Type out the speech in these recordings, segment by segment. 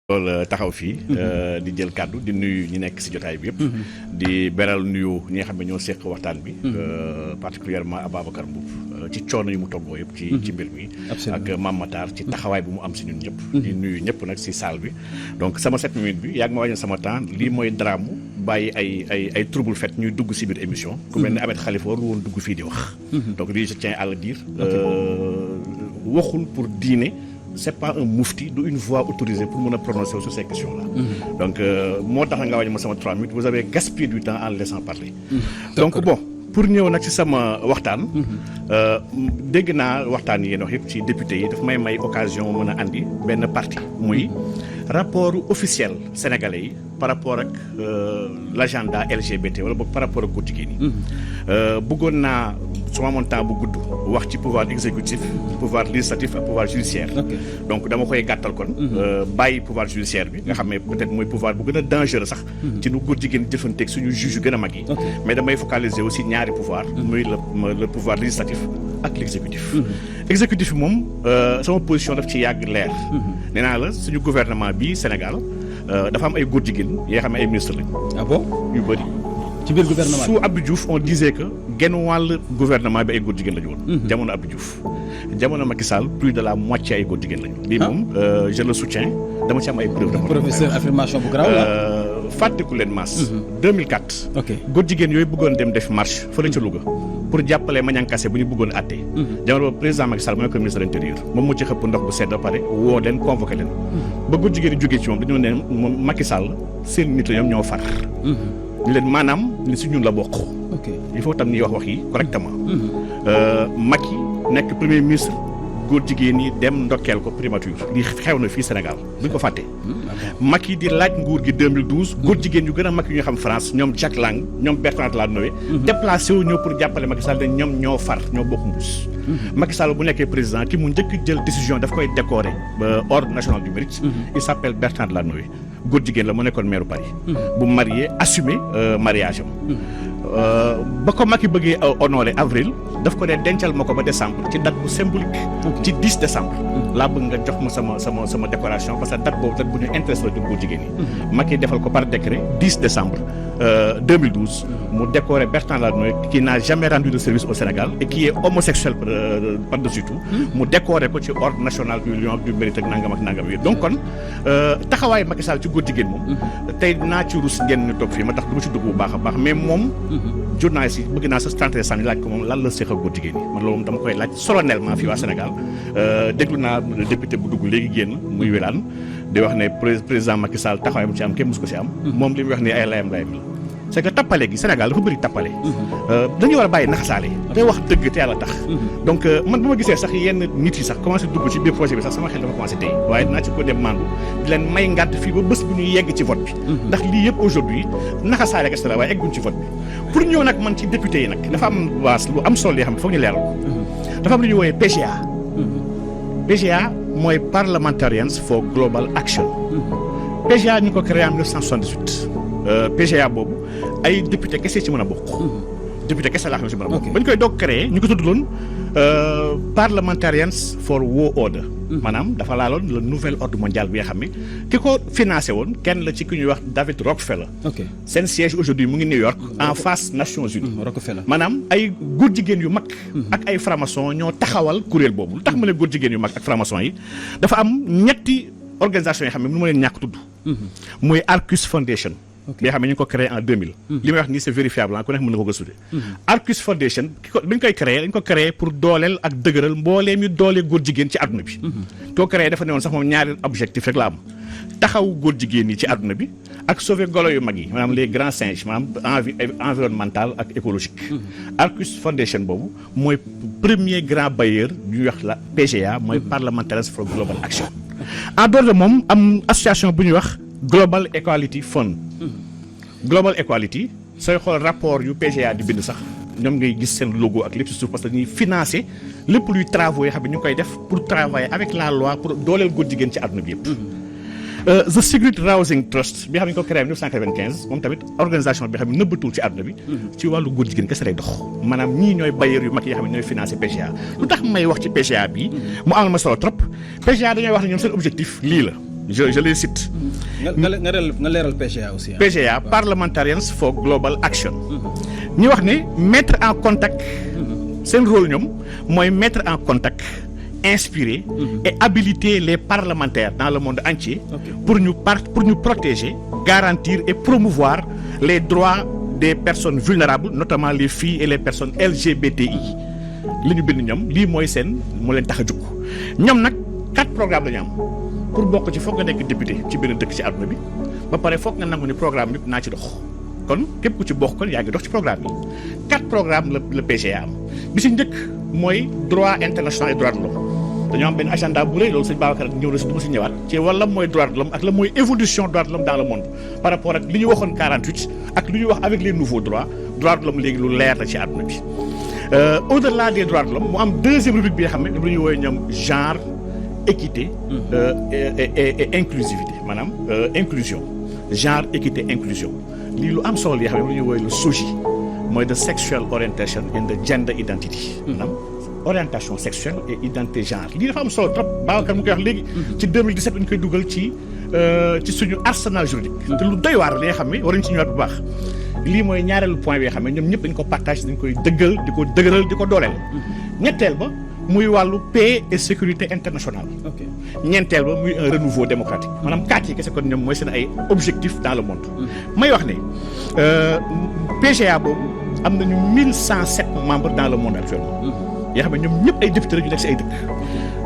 loolu taxaw fii di jël kàddu di nuyu ñi nekk ci jotaay bi yëpp di beral nuyu ñi nga xam ne ñoo seq waxtaan bi particulièrement Ababacar Mboup ci coono yu mu toggoo yëpp ci mbir mi ak Mame Matar ci taxawaay bu mu am ci ñun ñëpp di nuyu ñëpp nag ci salle bi donc sama 7 minutes bi yàgg ma wàññi sama temps lii mooy drame bàyyi ay trouble fait ñuy dugg ci biir émission ku mel ne Ahmed Khalifa warul woon dugg fii di wax donc lii je tiens à le dire waxul pour diine c'est pas un mufti du une voix autorisée pour mën a prononcer sur ces questions-là. Donc moo tax nga wàññi ma sama 3 minutes vous avez gaspillé du temps en laissant parler. Donc bon pour ñëw nag ci sama waxtaan. dégg naa waxtaan yi yéen wax yëpp ci député yi daf may occasion mën a andi benn parti muy rapport officiel sénégalais yi par rapport ak l'agenda LGBT wala boog par rapport ak góor jigéen yi. bëggoon naa su ma amoon temps bu gudd wax ci pouvoir exécutif pouvoir législatif ak pouvoir judiciaire donc dama koy gàttal kon bàyyi pouvoir judiciaire bi nga xam ne peut-être mooy pouvoir bu gën a dangereux sax ci nu góor jigéen jëfanteeg suñu juge yu gën a mag yi mais damay focaliser aussi ñaari pouvoir muy le pouvoir législatif ak l'exécutif exécutif bi moom sama position daf ci yàgg leer nee naa la suñu gouvernement bi Sénégal dafa am ay góor jigéen yoo xam ne ay ministre lañ ah bon yu bëri ci biir gouvernement sous Abdou Diouf on disait que genn wàll gouvernement bi ay góor jigéen la ñu woon. jamono Abdou Diouf jamono Macky Sall plus de la moitié ay góor jigéen la ñu. lii moom je le soutiens dama ci am ay preuves. professeur affirmation bu garaaw la. fàtteku leen mars. 2004. ok góor jigéen yooyu bëggoon dem def marche fële ca Louga pour jàppale Maniang Kassé bu ñu bëggoon a àttee. jamono boobu président Macky Sall mooy ko ministre de l'intérieur moom moo ci xëpp ndox bu sedd ba pare woo leen convoqué leen. ba góor jigéen yi jógee ci moom dañoo ne moom Macky Sall seen nit la ñoom ñoo far. ñu leen maanaam li si ñun la bokk. ok il faut tam ñuy wax yi correctement. Macky nekk premier ministre góor jigéen ñi dem ndokkeel ko primature li xew na fii Sénégal bu ñu ko fàtte. Macky di laaj nguur gi 2012 góor jigéen yu gën a mag yu ñu xam France ñoom Jack Lang ñoom Bertrand Delanoë déplacé wu ñëw pour jàppale Macky Sall ne ñoom ñoo far ñoo bokk mbuus. Macky Sall bu nekkee président ki mu njëkk jël décision daf koy décorer ba ordre national du mérite. Il s'appelle Bertrand Delanoë góor jigéen la mu nekkoon maire Paris. bu marié assumé mariage am. ba ko Macky bëggee honoré avril daf ko dee dencal ma ko ba décembre ci date bu symbolique. ci 10 décembre. laa bëgg nga jox ma sama décoration parce que date boobu date bu ñu intéressé la góor jigéen yi. Macky defal ko par décret 10 décembre 2012 mu décoré Bertrand Delanoë qui n'a jamais rendu de service au Sénégal et qui est homosexuel par-dessus tout. mu décoré ko ci ordre national du Lion du Mérite ak nangam yi donc kon taxawaay Macky Sall ci góor jigéen moom. tey naa ci rus ngeen ñu toog fii ma tax du ma ci dugg bu baax a baax mais moom. journaliste yi bëgg naa sa 31 sànni laaj ko moom lan la séq ak góor jigéen ñi man loolu dama koy laaj solennellement fii waa Sénégal déglu naa député bu dugg léegi génn muy Wilane di wax ne président Macky Sall taxawaay bu ci am kenn mus ko ci am. moom li muy wax ni ay layam la c'est que tappale gi Sénégal dafa bëri tappale. dañu war a bàyyi naxasaale te wax dëgg te yàlla tax. donc man bu ma gisee sax yenn nit yi sax commencé dugg ci biir projet bi sax sama xel dafa commencé tey waaye dinaa ci ko dem mandu di leen may ngànt fii ba bés bu ñuy yegg ci vote bi. ndax lii yëpp aujourd'hui naxasaale kese la waaye egguñ ci vote bi pour ñëw nag man ci député yi nag dafa am waas lu am solo yoo xam ne foog ñu leeral ko. dafa am lu ñuy woowee PGA. PGA mooy Parliamentarians for Global Action. PGA ñu ko créé en 1978. PGA boobu ay député kese ci mën a bokk. député kese laa xam ne ci mën a bokk. ba ñu koy doog créé ñu ko tuddaloon Parliamentarians for War Order. maanaam dafa laaloon le nouvel ordre mondial bi nga xam ne ki ko financé woon kenn la ci ki ñuy wax David Rockefeller. seen siège aujourd'hui mu ngi New York en face Nations Unies. Rockefeller maanaam ay góor jigéen yu mag. ak ay franc-maçon ñoo taxawal kuréel boobu lu tax ma ne góor jigéen yu mag ak franc-maçon yi dafa am ñetti organisation yoo xam ne mënu ma leen ñàkk tudd. muy Arcus Foundation. bi nga xam ne ñu ngi ko créé en 2000. li may wax nii c'est vérifiable ku nekk mën na ko gëstu. Arcus Foundation dañ ko créé pour dooleel ak dëgëral mbooleem yu doole góor jigéen ci àdduna bi. koo créé dafa ne woon sax moom ñaari objectif rek la am taxaw góor jigéen yi ci àdduna bi ak sauver golo yu mag yi maanaam les grands singes maanaam environnemental ak écologique. Arcus Foundation boobu mooy premier grand bailleur ñuy wax la PGA mooy Parliamentarians for Global Action. en dehors de moom am association bu ñuy wax Global Equality Fund. Global Equality sooy xool rapport yu PGA di bind sax ñoom ngay gis seen logo ak lépp si suuf parce que dañuy financer lépp luy travaux yoo xam ne ñu koy def pour travailler avec la loi pour dooleel góor jigéen ci àdduna bi yëpp. The Secret Housing Trust bi xam ne ñu ko créé en 1995 moom tamit organisation bi xam ne nëbbatul ci àdduna bi. ci wàllu góor jigéen kese lay dox. maanaam ñii ñooy bailleurs yu mag yi xam ne ñooy financer PGA lu tax may wax ci PGA bi mu amal ma solo trop PGA dañooy wax ne ñoom seen objectif lii la. je les cite. nga leeral PGA aussi. PGA Parliamentarians for Global Action. ñu wax ne mettre en contact. seen rôle ñoom mooy mettre en contact, inspirer et habiliter les parlementaires dans le monde entier pour ñu protéger, garantir et promouvoir les droits des personnes vulnérables, notamment les filles et les personnes LGBTI. li ñu bind ñoom lii mooy seen moo leen tax a jóg ñoom nag 4 programmes la ñu am pour bokk ci foog nga nekk député ci benn dëkk ci àdduna bi ba pare foog nga nangu ni programme bi naa ci dox kon képp ku ci bokk kon yaa ngi dox ci programme yi 4 programmes la PGA am bi si njëkk mooy droit international et droit de l'homme dañoo am benn agenda bu rëy loolu sëñ Babacar ñëw na si du ma si ñëwaat ci wala mooy droit de l'homme ak la mooy évolution droit de l'homme dans le monde par rapport ak li ñu waxoon 48 ak li ñu wax avec les nouveaux droits droit de l'homme léegi lu leer la ci àdduna bi au-delà des droits de l'homme mu am deuxième rubrique bi nga xam ne lu ñuy woowee ñoom genre équité et inclusivité maanaam inclusion genre équité inclusion lii lu am solo li nga xam ne lu ñuy woowee le SOGI mooy the sexual orientation and the gender identity maanaam orientation sexuelle et identité genre lii dafa am solo trop Babacar mu koy wax léegi ci 2017 dañu koy dugal ci suñu arsenal juridique te lu doy waar li nga xam ne war nañu ci ñëwaat bu baax lii mooy ñaareelu point bi nga xam ne ñoom ñëpp dañu ko partage dañu koy dëggal di ko dëgëral di ko dooleel ñetteel ba muy wàllu paix et sécurité internationale ñeenteel ba muy un renouveau démocratique maanaam 4 yi kese kon ñoom mooy seen ay objectifs dans le monde may wax ne PGA boobu am nañu 1107 membres dans le monde actuellement yoo xam ne ñoom ñëpp ay député la ñu nekk si ay dëkk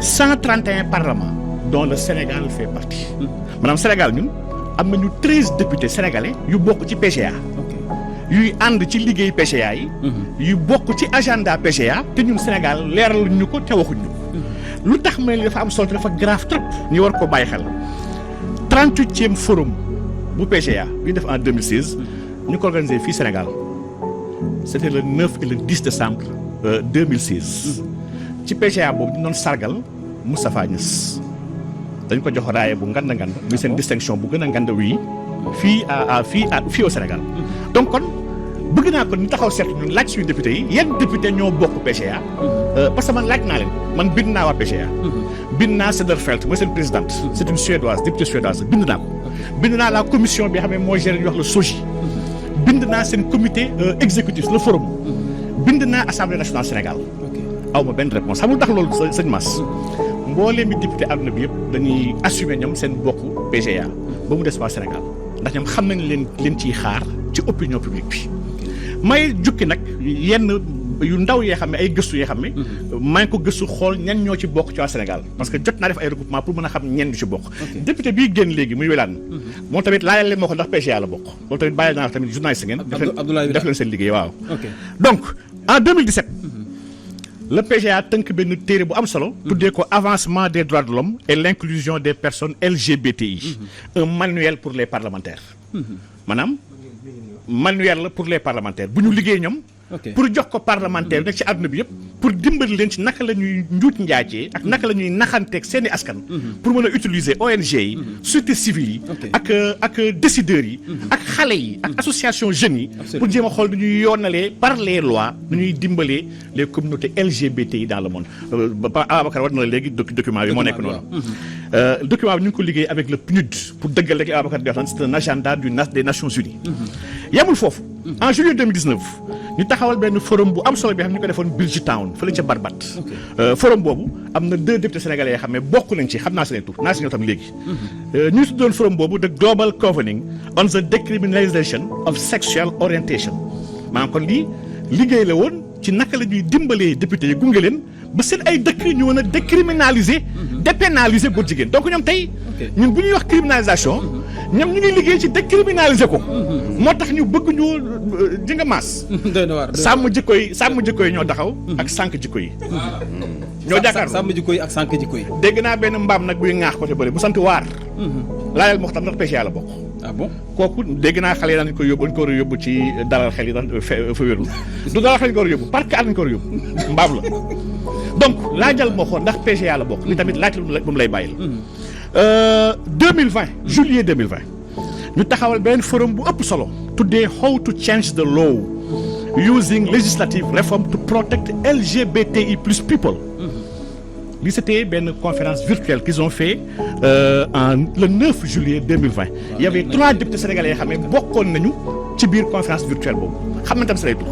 131 parlements dont le Sénégal fait partie maanaam Sénégal ñun am nañu 13 députés sénégalais yu bokk ci PGA yuy ànd ci liggéey PGA yi yu bokk ci agenda PGA te ñun Sénégal leeraluñ ñu ko te waxuñ ñu ko lu tax ma ne dafa am solo te dafa grave trop ñu war ko bàyyi xel 38e forum bu PGA bi ñu def en 2016 ñu ko organisé fii Sénégal c'était le 9 et le 10 décembre 2016 ci PGA boobu ñu doon sargal Moustapha Niasse dañ ko jox raaye bu nganda nganda muy seen distinction bu gën a nganda wii fii au Sénégal donc kon bëgg naa ko ñu taxaw seetlu ñun laaj suñu député yi yenn député ñoo bokk PGA parce que man laaj naa leen man bind naa waa PGA bind naa Cederfelt mooy seen présidente c'est une suédoise députée suédoise bind naa ko bind naa la commission bi xam ne moo géré ñu wax le SOGI bind naa seen comité exécutif le forum bind naa assemblée nationale Sénégal aw ma benn réponse xamul tax loolu sëñ Mass mboolee mi député àdduna bi yëpp dañuy assumer ñoom seen bokku PGA ba mu des waa Sénégal ndax ñoom xam nañ leen ciy xaar ci opinion publique bi may jukki nag yenn yu ndaw yee xam ne ay gëstu yoo xam ne maa ngi ko gëstu xool ñan ñoo ci bokk ci waa Sénégal parce que jot naa def ay recoupement pour mën a xam ñenn ñu ci bokk député bii génn léegi muy welaan moom tamit laajal leen moo ko ndax PGA la bokk loolu tamit bàyyi naa tamit journaliste ngeen def leen seen liggéey waaw donc en 2017 le PGA tënk benn téere bu am solo tuddee ko avancement des droits de l'homme et l'inclusion des personnes LGBTI un manuel pour les parlementaires maanaam manuel la pour les parlementaires bu ñu liggéey ñoom pour jox ko parlementaire nekk ci àdduna bi yëpp pour dimbali leen ci naka la ñuy njuut njaajee ak naka la ñuy naxanteeg seen i askan pour mën a utiliser ONG yi société civile yi ak décideurs yi ak xale yi ak association jeunes yi pour jéem a xool nu ñuy yoonalee par les lois nu ñuy dimbalee les communautés LGBTI dans le monde Ababacar war na la léegi document bi moo nekk noonu document bi ñu ngi ko liggéey avec le PNUD pour dëggal léegi Ababacar di wax c'est un agenda des Nations Unies yemul foofu en juillet 2019 ñu taxawal benn forum bu am solo bi xam ñu ko defoon Bridgetown fële ca Barbate forum boobu am na 2 députés sénégalais yoo xam ne bokk nañ ci xam naa seen tur naa si ñoo tam léegi ñu tuddoon forum boobu the Global Convening on the Decriminalization of Sexual Orientation maanaam kon lii liggéey la woon ci naka la ñuy dimbalee députés yi gunge leen ba seen ay dëkk ñu mën a décriminaliser dépénaliser góor jigéen donc ñoom tey ñun bu ñuy wax criminalisation ñoom ñu ngi liggéey ci décriminaliser ko moo tax ñu bëgg ñu di nga maas sàmm jikko yi ñoo taxaw ak sànq jikko yi ñoo jàkkaar sàmm jikko yi ak sànq jikko yi dégg naa benn mbaam nag buy ŋaax côté bële bu sant waar laajal moo xam ndax PGA la bokk ah bon kooku dégg naa xale yi dañ ko yóbbu dañ ko war a yóbbu ci dalal xel yi dañ fa wérul du dalal xel yi ko war a yóbbu parc dañ ko war a yóbbu mbaam la donc laajal moo xool ndax PGA la bokk li tamit laaj bu mu lay bàyyil 2020 juillet 2020 ñu taxawal benn forum bu ëpp solo tuddee how to change the law using legislative reform to protect LGBTI plus people li c'était benn conférence virtuelle qu'ils ont fait le 9 juillet 2020 il y avait 3 députés sénégalais yoo xam ne bokkoon nañu ci biir conférence virtuelle boobu xam na tam sa lay tur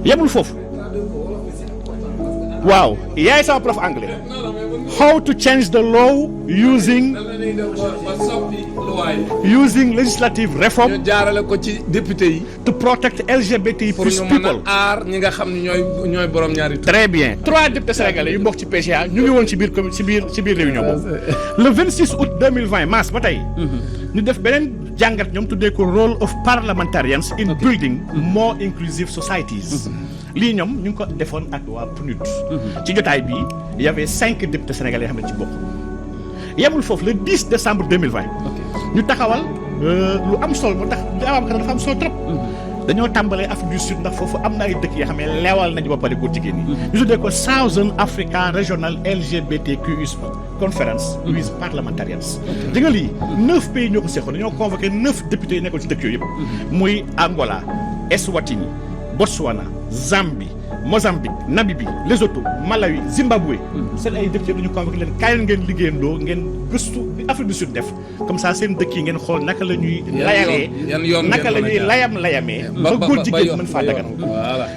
yemul foofu waaw yaay sama prof anglais how to change the law using legislative reform ñu jaarale ko ci député yi to protect LGBTI pour plus ñu mën people a aar ñi nga xam ne ñooy borom ñaari tur. très bien 3 députés sénégalais yu bokk ci PCA ñu ngi woon ci biir réunion boobu le 26 août 2020 mars ba tey ñu def beneen jàngat ñoom tuddee ko role of parliamentarians in building more inclusive societies lii ñoom ñu ngi ko defoon ak waa PNUD ci jotaay bii il y avait 5 députés sénégalais yoo xam ne ci bokk yemul foofu le 10 décembre 2020 ñu taxawal lu am solo moo tax dafa am solo trop dañoo tàmbalee Afrique du Sud ndax foofu am na ay dëkk yoo xam ne leewal nañu ba pare góor jigéen ñi ñu tuddee ko Southern Africa Regional LGBTQI Conference with Parliamentarians di nga lii 9 pays ñoo ko seexoon dañoo convoqué 9 députés yi nekkoon ci dëkk yooyu yëpp muy Angola Eswatini Botswana Zambie Mozambique Namibie Lesotho Malawi Zimbabwe seen ay dëkk yëpp dañu convoqué leen kaay ngeen liggéeyandoo ngeen gëstu bi Afrique du Sud def comme ça seen dëkk yi ngeen xool naka la ñuy layalee naka la ñuy layamee ba góor jigéen mën faa dagan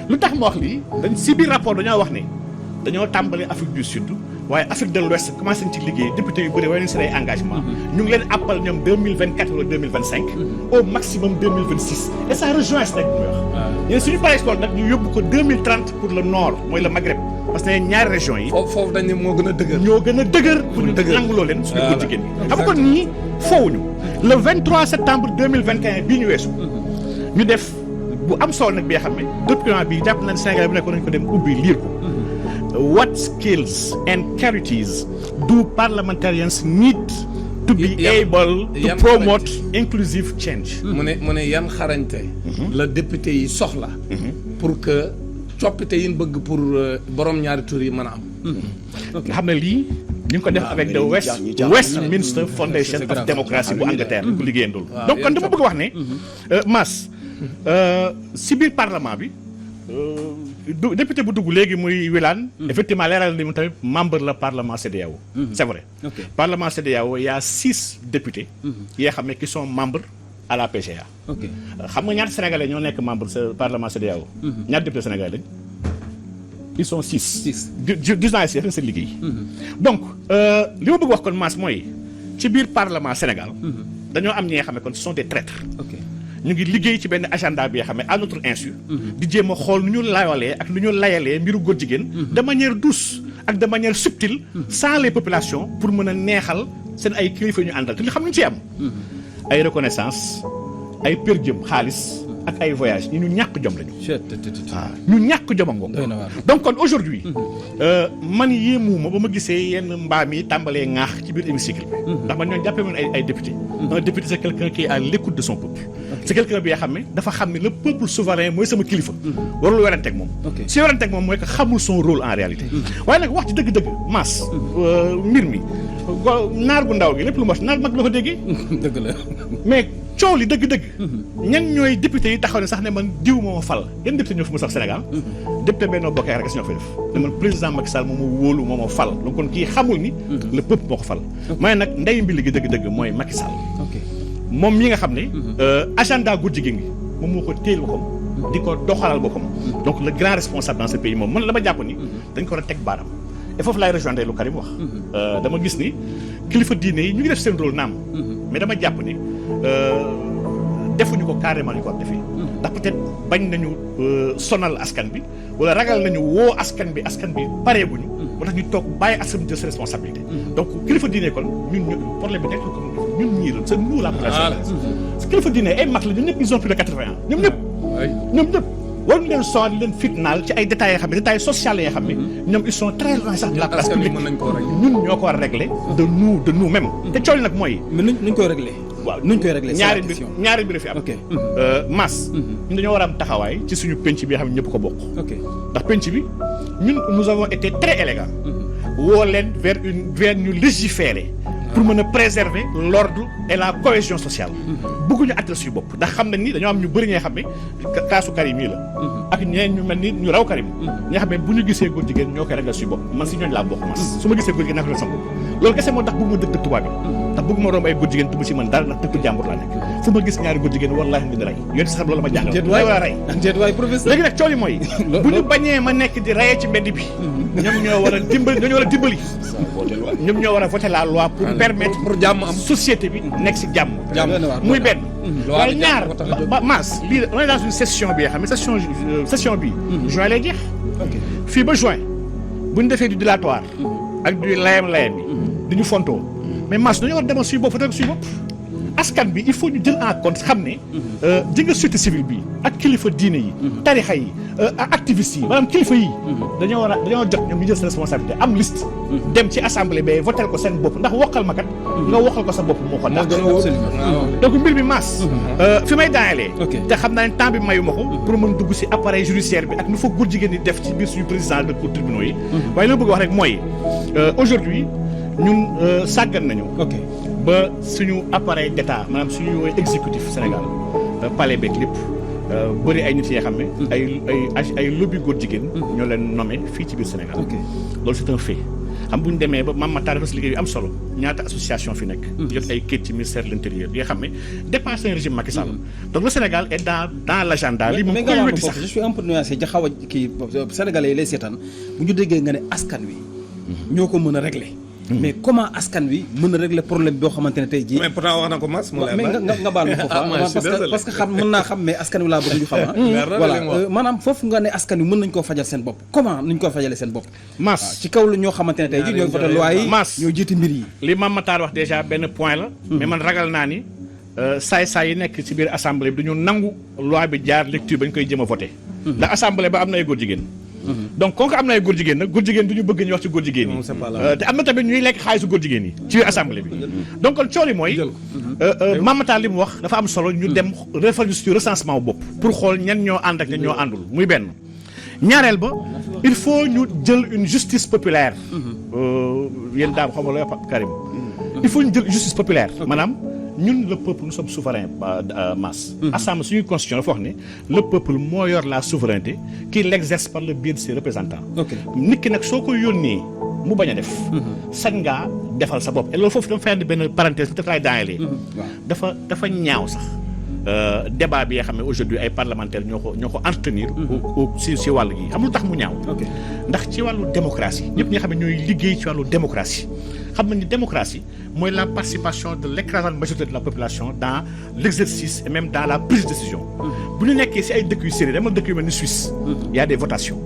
lu tax ma wax lii dañ si biir rapport dañoo wax ne dañoo tàmbalee Afrique du Sud waaye Afrique de l'Ouest commencé nañ ci liggéey député yu bëri waaye nañ seen ay engagement ñu ngi leen appal ñoom 2024 wala 2025 au maximum 2026 et ça rejoint ce nag muy wax yéen suñu paree loolu nag ñu yóbbu ko 2030 pour le nord mooy le Maghreb parce que ñaari régions yi foofu dañ ne moo gën a dëgër ñoo gën a dëgër pour ñu nanguloo leen suñu góor jigéen ñi xam nga kon ñii foowuñu le 23 septembre 2021 bii ñu weesu ñu def bu am solo nag bi nga xam ne document bi jàpp nañ Sénégal bu nekkoon nañu ko dem ubbi liir ko what skills and qualities do parliamentarians need to be able to promote inclusive change mu ne yan xarañte la député yi soxla pour que coppite yi ñu bëgg pour borom ñaari tur yi mën a am nga xam ne lii ñu ngi ko def avec the Westminster Foundation of Democracy bu Angleterre bu liggéeyandul donc kon dama bëgg wax ne Mass si biir parlement bi député bu dugg léegi muy Wilane effectivement leeral ni mu tamit membre la parlement CEDEAO c'est vrai parlement CEDEAO il y a 6 députés yoo xam ne qui sont membres à la PCA xam nga ñaata sénégalais ñoo nekk membre parlement CEDEAO ñaata député sénégalais lañ ils sont 6 gis naa si seen liggéey donc li ma bëgg wax kon Mass mooy ci biir parlement Sénégal dañoo am ñi nga xam ne kon ce sont des traîtres ñu ngi liggéey ci benn agenda bi nga xam ne à notre insu di jéem a xool nu ñu layalee ak nu ñu layalee mbiru góor jigéen de manière douce ak de manière subtile sans les populations pour mën a neexal seen ay kilifa ñu àndal te li xam ñu ci am ay reconnaissance ay per diem xaalis ak ay voyage ñu ñàkk jom lañu waaw ñu ñàkk jom a ngoog donc kon aujourd'hui man yéemuuma ba ma gisee yenn mbaam yi tàmbalee ŋaax ci biir hémicycle bi ndax man ñoo jàppee woon ay député un député c'est quelqu'un qui est à l'écoute de son peuple c'est quelqu'un bi nga xam ne dafa xam ne le peuple souverain mooy sama kilifa warul werante ak moom si werante ak moom mooy que xamul son rôle en réalité waaye nag wax ci dëgg-dëgg Mass mbir mi naar bu ndaw gi lépp lu ma wax naar mag la ko déggee dëgg la mais coow li dëgg-dëgg ñan ñooy député yi taxaw ne sax ne man diw moo fal yan député ñoo fi mu sax Sénégal député Benno Bokk Yaakaar rek ñoo fay def ne man président Macky Sall moom moo wóolu moo ma fal donc kon kii xamul ni le peuple moo ko fal mooy nag ndey mbi gi dëgg-dëgg mooy Macky Sall moom mi nga xam ne agenda góor jigéen gi moom moo ko téel boppam di ko doxalal boppam donc le grand responsable dans ce pays moom man dama jàpp ni dañ ko war a teg baaraam et foofu laay rejoindre lu Karim wax dama gis ni kilifa diine yi ñu ngi def seen rôle naam mais dama jàpp ni defuñu ko carrément ñu ko war defee ndax peut-être bañ nañu sonal askan bi wala ragal nañu woo askan bi pareeguñu moo tax ñu toog bàyyi askan bi jël sa responsabilité donc kilifa diine kon ñun problème bi nekk comme ñun ñii la c'est nous la population kilifa diine ay mag la ñoom ñëpp ils ont plus de 80 ans ñoom ñëpp waruñu leen sonal leen fitnaal ci ay détails yoo xam ne détails sociaux yoo xam ne ñoom ils sont très loin sax de la place publique ñun ñoo ko war a régler de nous même te coono nag mooy mais nuñ koy régler waaw nuñ koy régler ñaari mbir fi am Mass ñun dañoo war a am taxawaay ci suñu penc bi nga xam ne ñëpp ko bokk ndax penc bi ñun nous avons été très élégants woo leen vers ñu légiférer pour mën a préserver l'ordre et la cohésion sociale. bëgguñu àttal suñu bopp ndax xam nañ ni dañoo am ñu bëri ñoo xam ne kaasu Karim yi la. ak ñeneen ñu mel ni ñu raw Karim. ñoo xam ne bu ñu gisee góor jigéen ñoo koy réglal suñu bopp man si ñooñu laa bokk mas su ma gisee góor jigéen naa ko leen sama bopp loolu kese moo tax bëgguma dëkk tubaab bi ndax bëgguma romb ay góor jigéen du ma si mën dara ndax dëkk jàmbur laa nekk fu ma gis ñaari góor jigéen wallaahi ñu rey yéen si sax loolu ma jàngal war a rey léegi nag coow li mooy bu ñu bañee ma nekk di rayee ci mbedd bi ñoom ñoo war a dimbali ñoom ñoo war a voter la loi pour permettre pour jàmm am société bi nekk si jàmm muy benn waaye ñaar maas lii on est dans une session bi nga xam ne session bi juin lay jeex fii ba juin bu ñu defee du dilatoire ak du layam-layam bi duñu fontoo mais maas dañoo war a demal suñu bopp voter suñu bopp askan bi il faut ñu jël en compte xam ne ji nga société civile bi ak kilifa diine yi tarixa yi ak activistes yi maanaam kilifa yi dañoo jot ñoom ñu jël seen responsabilité am liste dem ci assemblée ba votel ko seen bopp ndax wokkal ma kat nga wokkal ko sa bopp moo ko dàq donc mbir mi maas fi may daanelee te xam naa ne temps bi mayu ma ko pour mën dugg si appareil judiciaire bi ak nu fa góor jigéen di def ci biir suñu président de cour tribunaux yi waaye li ma bëgg wax rek mooy aujourd'hui ñun sàggan nañu ba suñu appareil d'état maanaam suñu exécutif Sénégal palais beeg lépp bëri ay nit yoo xam ne ay lobby góor jigéen ñoo leen nommé fii ci biir Sénégal loolu c'est un fait xam bu ñu demee ba Mame Matar dafa si liggéey bi am solo ñaata association fi nekk jot ay kayit ci ministère de l'intérieur yi nga xam ne dépassé un régime Macky Sall donc le Sénégal est dans l'agenda lii moom koy weddi sax je suis un peu nuancé ja xaw a kii sénégalais yi lay seetaan bu ñu déggee nga ne askan wi ñoo ko mën a régler mais comment askan wi mën a régler problème boo xamante ne tey jii. mais pourtant wax na ko mas. mais nga baal ma foofu parce que xam mën naa xam mais askan wi laa bëgg ñu xam voilà maanaam foofu nga ne askan wi mën nañu koo fajal seen bopp comment nañu koo fajalee seen bopp. mas ci kaw la ñoo xamante ne tey jii ñooy voté loi yi ñoo jiiti mbir yi. li Mame Matar wax déjà benn point la. mais man ragal naa ni saay-saay yi nekk ci biir assemblée bi dañu nangu loi bi jaar lecture ba ñu koy jëm a voté. ndax assemblée ba am na ay góor jigéen. donc kon am na ay góor jigéen nag góor jigéen du ñu bëgg ñu wax ci góor jigéen yi te am na tamit ñuy lekk xaalisu góor jigéen yi ci biir assemblée bi donc kon cooli mooy Mame Matar li mu wax dafa am solo ñu dem réfléchir ci recensement bopp pour xool ñan ñoo ànd ak ñan ñoo àndul muy benn ñaareel ba il faut ñu jël une justice populaire yéen daam xam nga la Karim il faut ñu jël justice populaire maanaam ñun le peuple nous sommes souverains masse assemblée suñuy constitution dafa wax ne le peuple moo yor la souveraineté qui l'exerce par le biais de ses représentants nit ki nag soo ko yónnee mu bañ a def sañ ngaa defal sa bopp et loolu foofu dama fay andi benn parenthèse peut-être laay daanelee dafa ñaaw sax débat bi nga xam ne aujourd'hui ay parlementaires ñoo ko entretenir si wàll gi xam lu tax mu ñaaw ndax ci wàllu démocratie ñëpp ñi nga xam ne ñooy liggéey ci wàllu démocratie xam nañu démocratie mooy la participation de l'écrasante majorité de la population dans l'exercice et même dans la prise de décision bu ñu nekkee si ay dëkk yu sérieux dama dëkk yu mel ni Suisse y a des votations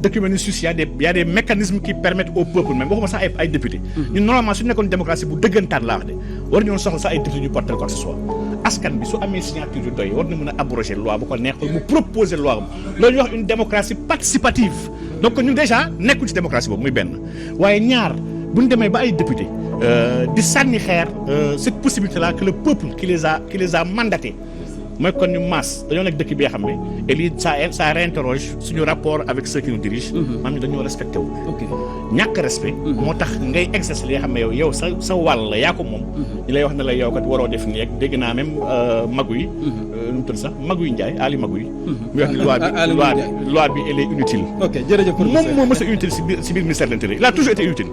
dëkk yu mel ni Suisse y a des mécanismes qui permettent au peuple même waxuma sax ay députés ñun normalement su ñu nekkoon démocratie bu dëggantaan laa wax de war ñoon soxla sax ay députés ñu porter quoi que ce soit askan bi su amee signature yu doy war na mën a abroger loi bu ko neex mu proposer loi am loolu ñuy wax une démocratie participative donc ñun déjà nekkul ci démocratie boobu muy benn waaye ñaar bu ñu demee ba ay député di sànni xeer cette possibilité là que le peuple qui les a mandatés mooy kon ñu masse dañoo nekk dëkk bi nga xam ne et lii ça réinterroge suñu rapport avec ceux qui nous dirigent maanaam ñu dañoo respecté wu ñàkk respect moo tax ngay exercer li nga xam ne yow sa wàll la yaa ko moom ñu lay wax ne la yow kat waroo def nii ak dégg naa même magu yi nu mu tudd sax Maguy Ndiaye Ali Maguy mu wax ni loi bi elle est inutile moom moo mës a utile si biir ministère de l'Intérieur il a toujours été utile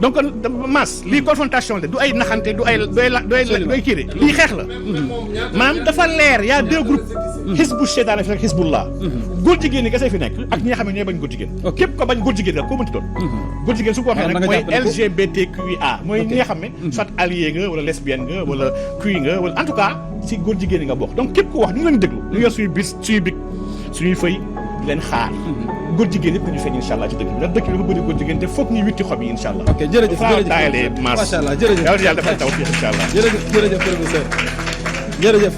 donc masse lii confrontation la du ay naxante du ay kii de lii xeex la maanaam dafa leer y a deux groupes xisbu seytaane fi nekk xisbullah góor jigéen ñi kese fi nekk ak ñi nga xam ne ñooy bañ góor jigéen képp ko bañ góor jigéen rek koo mënti doon góor jigéen su ko waxee nag mooy LGBTQIA mooy ñi nga xam ne soit allié nga wala lesbienne nga wala QI nga wala en tout cas si góor jigéen yi nga bokk donc képp ko wax ñu ngi leen déglu ñu yor suñuy bis suñuy big suñuy fëy di leen xaar góor jigéen yëpp nañu feeñ incha allah ci dëkk bi ndax dëkk bi dafa bëri góor jigéen te foog ñuy witti xob yi incha allah ok jërëjëf daayalee macha allah yàlla dafa taw fii incha allah jërëjëf professeur jërëjëf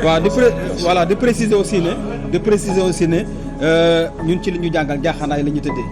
waaw di préciser aussi ne ñun ci li ñu jàngal jaaxaanaay la ñu tëddee